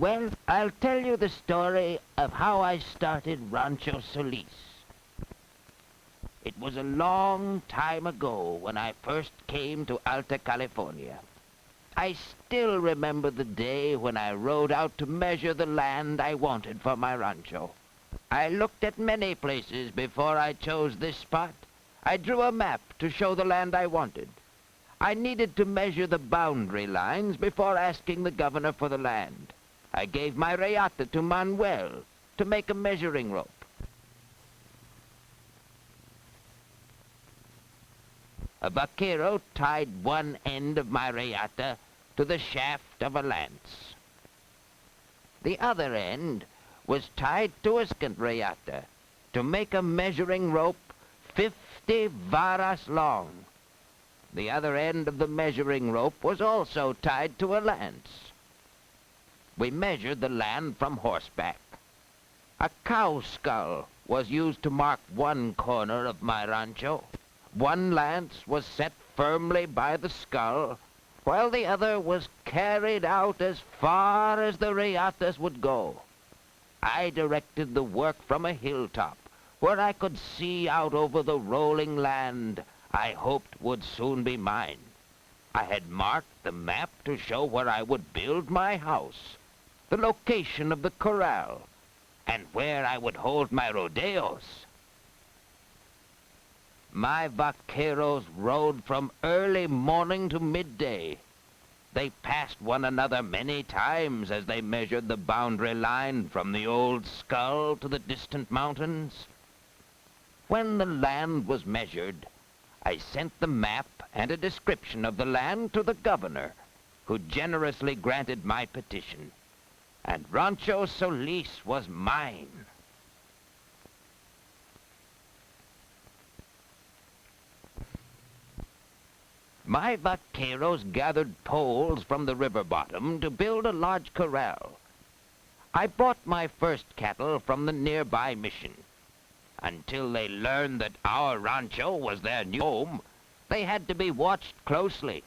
Well, I'll tell you the story of how I started Rancho Solis. It was a long time ago when I first came to Alta California. I still remember the day when I rode out to measure the land I wanted for my rancho. I looked at many places before I chose this spot. I drew a map to show the land I wanted. I needed to measure the boundary lines before asking the governor for the land. I gave my reata to Manuel to make a measuring rope. A vaquero tied one end of my reata to the shaft of a lance. The other end was tied to a second reata to make a measuring rope 50 varas long. The other end of the measuring rope was also tied to a lance. We measured the land from horseback. A cow skull was used to mark one corner of my rancho. One lance was set firmly by the skull, while the other was carried out as far as the reatas would go. I directed the work from a hilltop, where I could see out over the rolling land I hoped would soon be mine. I had marked the map to show where I would build my house, the location of the corral, and where I would hold my rodeos. My vaqueros rode from early morning to midday. They passed one another many times as they measured the boundary line from the old skull to the distant mountains. When the land was measured, I sent the map and a description of the land to the governor, who generously granted my petition, and Rancho Solis was mine. My vaqueros gathered poles from the river bottom to build a large corral. I bought my first cattle from the nearby mission. Until they learned that our rancho was their new home, they had to be watched closely.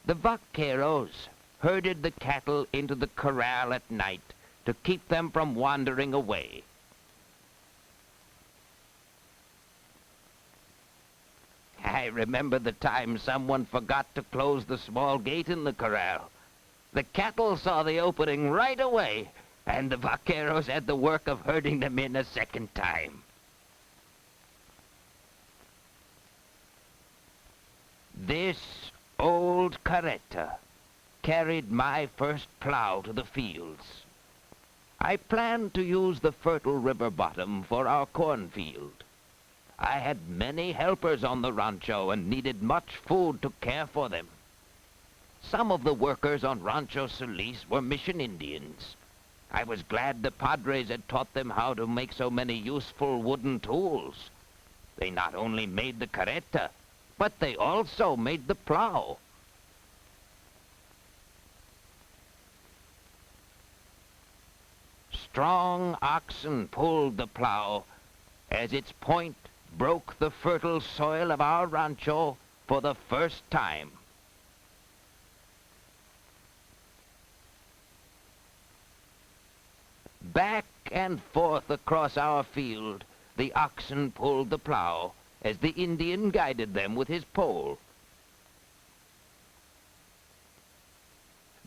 The vaqueros herded the cattle into the corral at night to keep them from wandering away. I remember the time someone forgot to close the small gate in the corral. The cattle saw the opening right away, and the vaqueros had the work of herding them in a second time. This old carreta carried my first plow to the fields. I planned to use the fertile river bottom for our cornfield. I had many helpers on the rancho and needed much food to care for them. Some of the workers on Rancho Solis were mission Indians. I was glad the padres had taught them how to make so many useful wooden tools. They not only made the carreta, but they also made the plow. Strong oxen pulled the plow as its point broke the fertile soil of our rancho for the first time. Back and forth across our field, the oxen pulled the plow as the Indian guided them with his pole.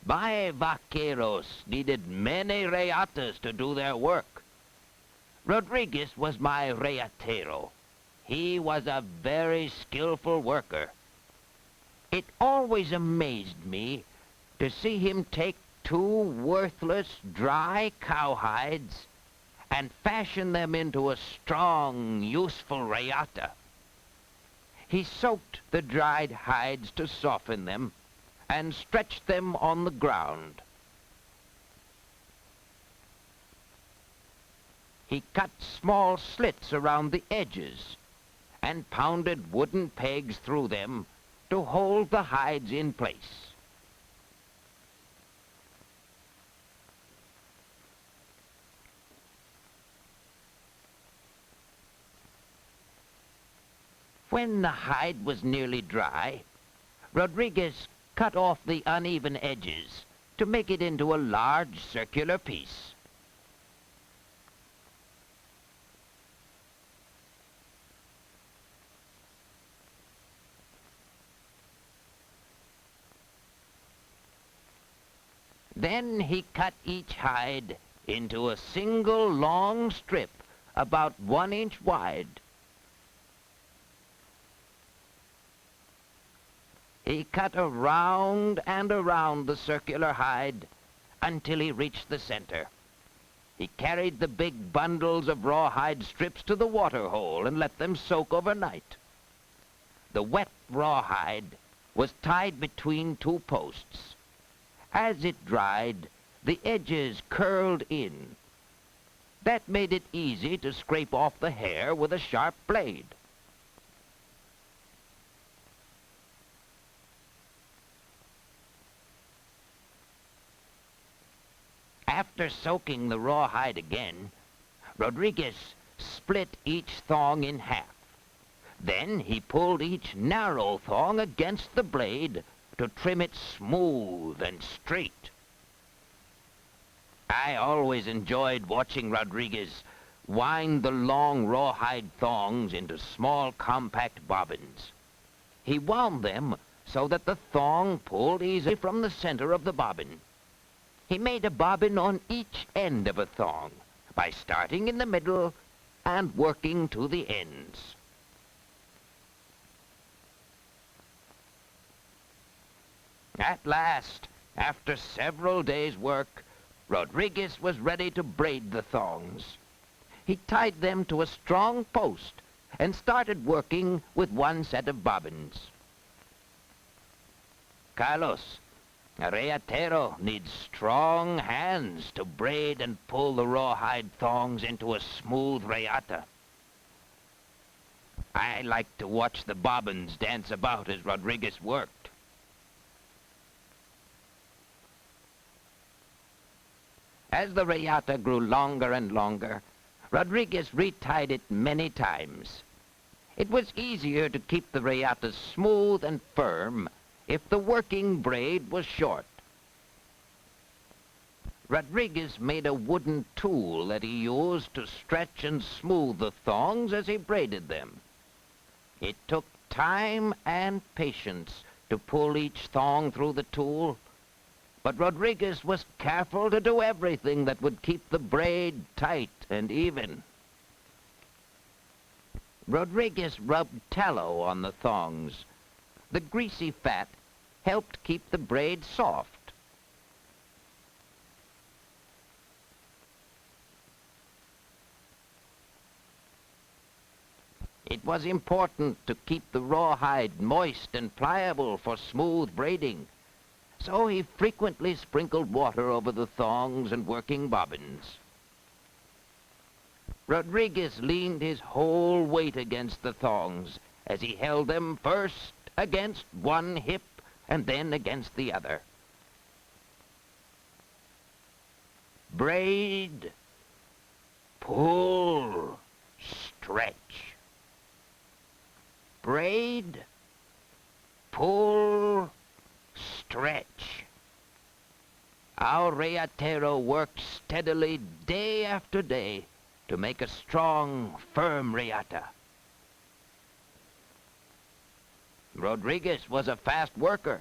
My vaqueros needed many reatas to do their work. Rodriguez was my reatero. He was a very skillful worker. It always amazed me to see him take two worthless, dry cowhides and fashion them into a strong, useful reata. He soaked the dried hides to soften them and stretched them on the ground. He cut small slits around the edges and pounded wooden pegs through them to hold the hides in place. When the hide was nearly dry, Rodriguez cut off the uneven edges to make it into a large circular piece. Then he cut each hide into a single long strip about 1 inch wide. He cut around and around the circular hide until he reached the center. He carried the big bundles of rawhide strips to the water hole and let them soak overnight. The wet rawhide was tied between 2 posts. As it dried, the edges curled in. That made it easy to scrape off the hair with a sharp blade. After soaking the rawhide again, Rodriguez split each thong in half. Then he pulled each narrow thong against the blade to trim it smooth and straight. I always enjoyed watching Rodriguez wind the long rawhide thongs into small compact bobbins. He wound them so that the thong pulled easily from the center of the bobbin. He made a bobbin on each end of a thong by starting in the middle and working to the ends. At last, after several days' work, Rodriguez was ready to braid the thongs. He tied them to a strong post and started working with 1 set of bobbins. Carlos, a reyatero needs strong hands to braid and pull the rawhide thongs into a smooth reyata. I liked to watch the bobbins dance about as Rodriguez worked. As the reyata grew longer and longer, Rodriguez retied it many times. It was easier to keep the reyata smooth and firm if the working braid was short. Rodriguez made a wooden tool that he used to stretch and smooth the thongs as he braided them. It took time and patience to pull each thong through the tool, but Rodriguez was careful to do everything that would keep the braid tight and even. Rodriguez rubbed tallow on the thongs. The greasy fat helped keep the braid soft. It was important to keep the rawhide moist and pliable for smooth braiding, so he frequently sprinkled water over the thongs and working bobbins. Rodriguez leaned his whole weight against the thongs as he held them first against one hip and then against the other. Braid, pull, stretch. Braid, pull, stretch. Our reyatero worked steadily day after day to make a strong, firm reyata. Rodriguez was a fast worker,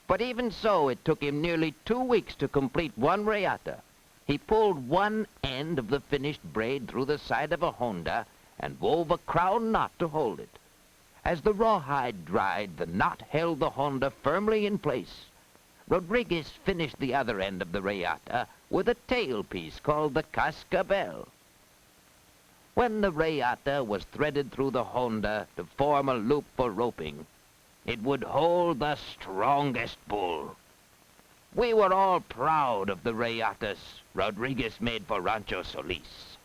but even so it took him nearly 2 weeks to complete one reyata. He pulled one end of the finished braid through the side of a honda and wove a crown knot to hold it. As the rawhide dried, the knot held the honda firmly in place. Rodriguez finished the other end of the reyata with a tailpiece called the cascabel. When the reyata was threaded through the honda to form a loop for roping, it would hold the strongest bull. We were all proud of the reyatas Rodriguez made for Rancho Solis.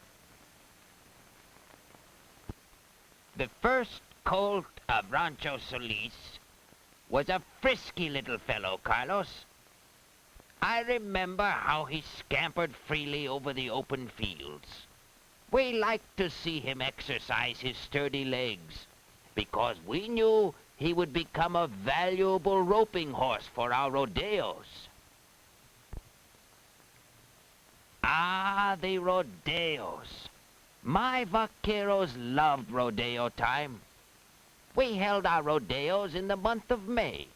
The first colt of Rancho Solis was a frisky little fellow, Carlos. I remember how he scampered freely over the open fields. We liked to see him exercise his sturdy legs because we knew he would become a valuable roping horse for our rodeos. Ah, the rodeos. My vaqueros loved rodeo time. We held our rodeos in the month of May,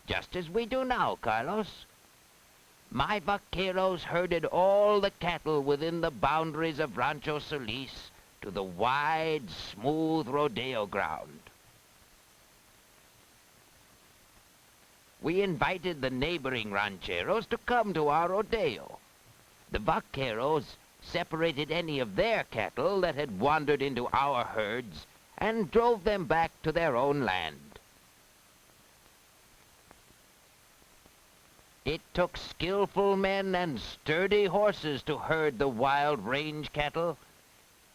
just as we do now, Carlos. My vaqueros herded all the cattle within the boundaries of Rancho Solis to the wide, smooth rodeo ground. We invited the neighboring rancheros to come to our rodeo. The vaqueros separated any of their cattle that had wandered into our herds and drove them back to their own land. It took skillful men and sturdy horses to herd the wild range cattle.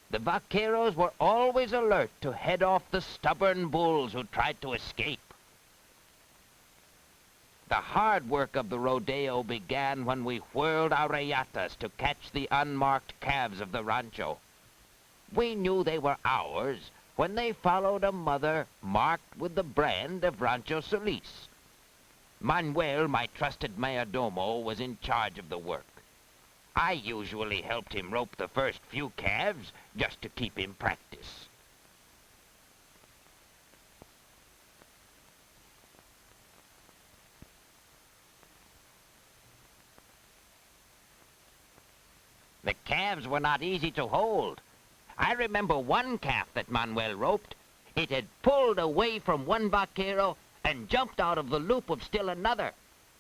The vaqueros were always alert to head off the stubborn bulls who tried to escape. The hard work of the rodeo began when we whirled our reyatas to catch the unmarked calves of the rancho. We knew they were ours when they followed a mother marked with the brand of Rancho Solis. Manuel, my trusted mayordomo, was in charge of the work. I usually helped him rope the first few calves just to keep him practice. The calves were not easy to hold. I remember one calf that Manuel roped. It had pulled away from one vaquero and jumped out of the loop of still another.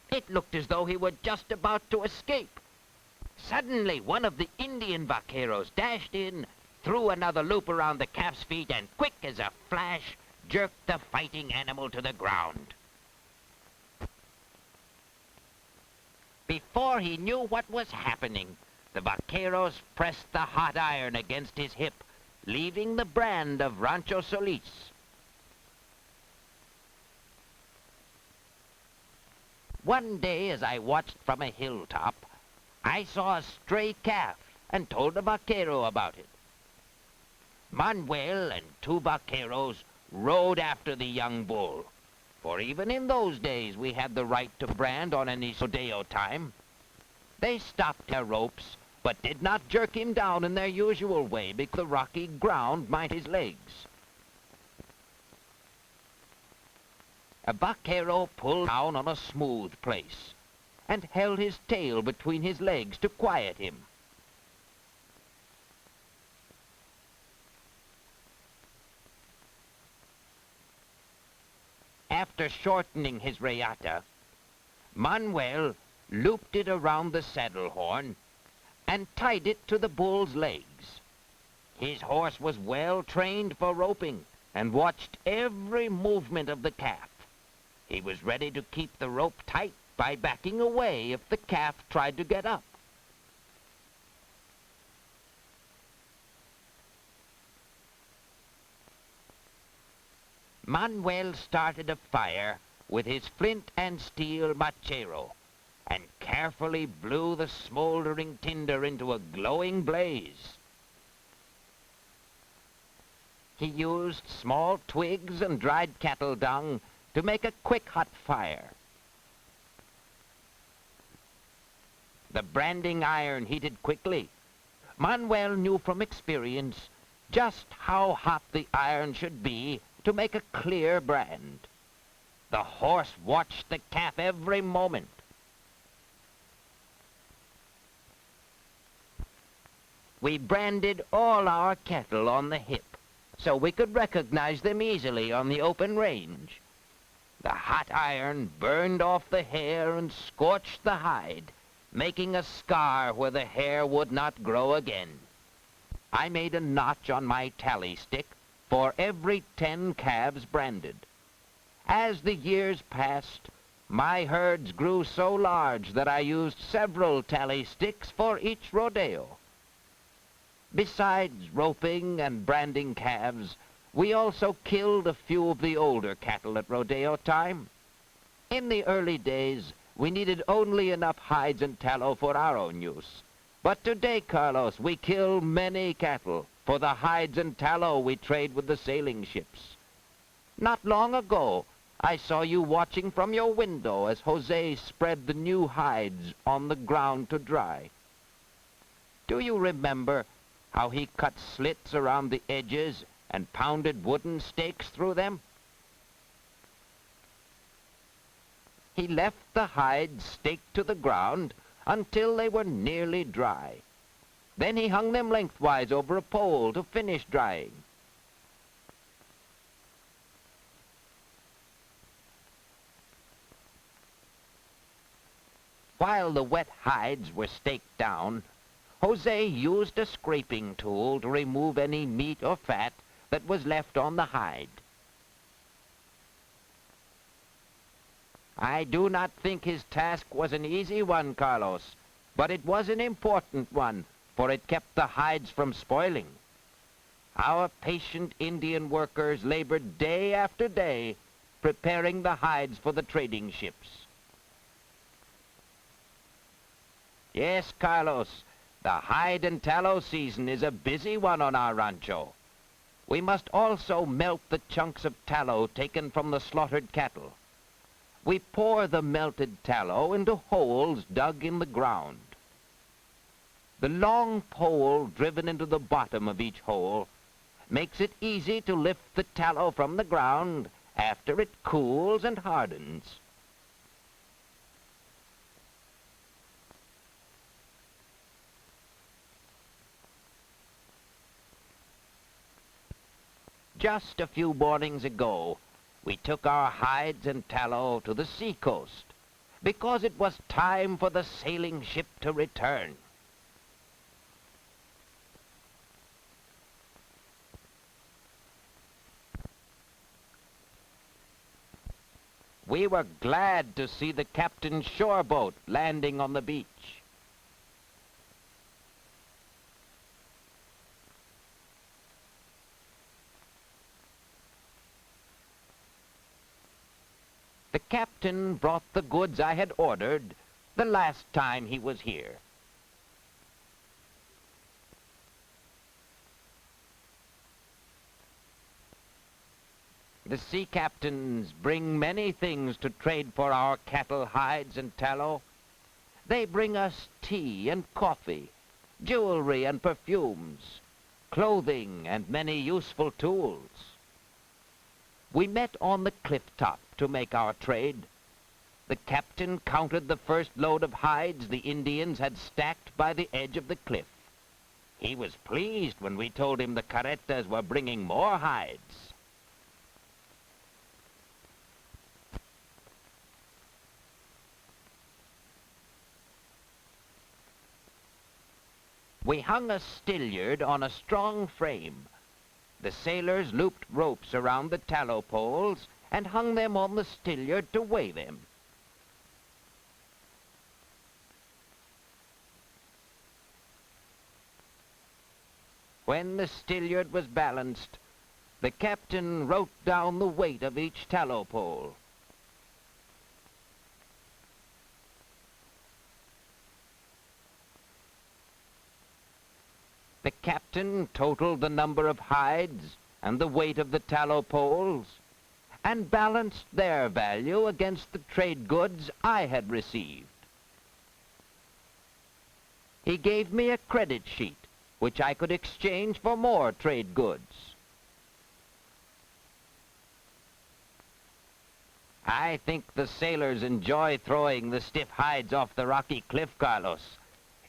It looked as though he were just about to escape. Suddenly, one of the Indian vaqueros dashed in, threw another loop around the calf's feet, and quick as a flash, jerked the fighting animal to the ground. Before he knew what was happening, the vaqueros pressed the hot iron against his hip, leaving the brand of Rancho Solis. One day, as I watched from a hilltop, I saw a stray calf and told a vaquero about it. Manuel and two vaqueros rode after the young bull, for even in those days we had the right to brand on any rodeo time. They stopped their ropes, but did not jerk him down in their usual way because the rocky ground might his legs. A vaquero pulled down on a smooth place and held his tail between his legs to quiet him. After shortening his reyata, Manuel looped it around the saddle horn and tied it to the bull's legs. His horse was well trained for roping and watched every movement of the calf. He was ready to keep the rope tight by backing away if the calf tried to get up. Manuel started a fire with his flint and steel machero and carefully blew the smoldering tinder into a glowing blaze. He used small twigs and dried cattle dung to make a quick hot fire. The branding iron heated quickly. Manuel knew from experience just how hot the iron should be to make a clear brand. The horse watched the calf every moment. We branded all our cattle on the hip, so we could recognize them easily on the open range. The hot iron burned off the hair and scorched the hide, making a scar where the hair would not grow again. I made a notch on my tally stick for every 10 calves branded. As the years passed, my herds grew so large that I used several tally sticks for each rodeo. Besides roping and branding calves, we also killed a few of the older cattle at rodeo time. In the early days, we needed only enough hides and tallow for our own use. But today, Carlos, we kill many cattle. For the hides and tallow we trade with the sailing ships. Not long ago, I saw you watching from your window as Jose spread the new hides on the ground to dry. Do you remember how he cut slits around the edges and pounded wooden stakes through them? He left the hides staked to the ground until they were nearly dry. Then he hung them lengthwise over a pole to finish drying. While the wet hides were staked down, Jose used a scraping tool to remove any meat or fat that was left on the hide. I do not think his task was an easy one, Carlos, but it was an important one, for it kept the hides from spoiling. Our patient Indian workers labored day after day, preparing the hides for the trading ships. Yes, Carlos, the hide and tallow season is a busy one on our rancho. We must also melt the chunks of tallow taken from the slaughtered cattle. We pour the melted tallow into holes dug in the ground. The long pole driven into the bottom of each hole makes it easy to lift the tallow from the ground after it cools and hardens. Just a few mornings ago, we took our hides and tallow to the seacoast because it was time for the sailing ship to return. We were glad to see the captain's shore boat landing on the beach. The captain brought the goods I had ordered the last time he was here. The sea captains bring many things to trade for our cattle hides and tallow. They bring us tea and coffee, jewelry and perfumes, clothing and many useful tools. We met on the cliff top to make our trade. The captain counted the first load of hides the Indians had stacked by the edge of the cliff. He was pleased when we told him the carretas were bringing more hides. We hung a stilliard on a strong frame. The sailors looped ropes around the tallow poles and hung them on the stilliard to weigh them. When the stilliard was balanced, the captain wrote down the weight of each tallow pole. The captain totaled the number of hides and the weight of the tallow poles and balanced their value against the trade goods I had received. He gave me a credit sheet, which I could exchange for more trade goods. I think the sailors enjoy throwing the stiff hides off the rocky cliff, Carlos.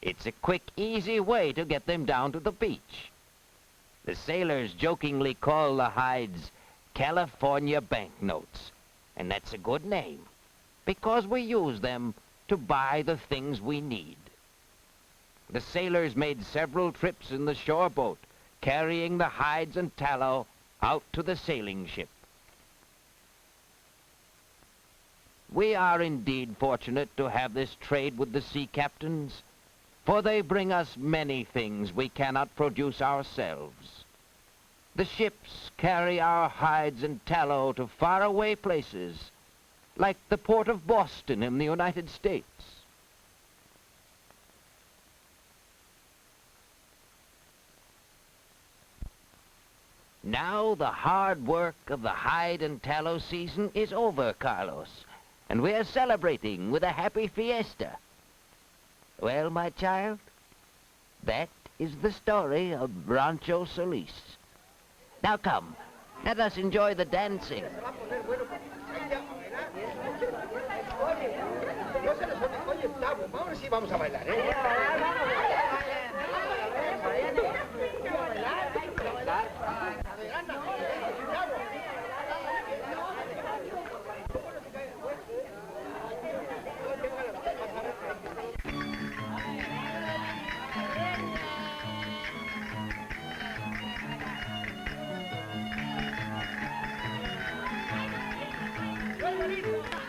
It's a quick, easy way to get them down to the beach. The sailors jokingly call the hides California banknotes, and that's a good name, because we use them to buy the things we need. The sailors made several trips in the shore boat, carrying the hides and tallow out to the sailing ship. We are indeed fortunate to have this trade with the sea captains, for they bring us many things we cannot produce ourselves. The ships carry our hides and tallow to faraway places, like the port of Boston in the United States. Now the hard work of the hide and tallow season is over, Carlos, and we are celebrating with a happy fiesta. Well, my child, That is the story of Rancho Solis. Now come, let us enjoy the dancing. Ahora sí vamos a bailar, ¿eh? ¡Qué bonito!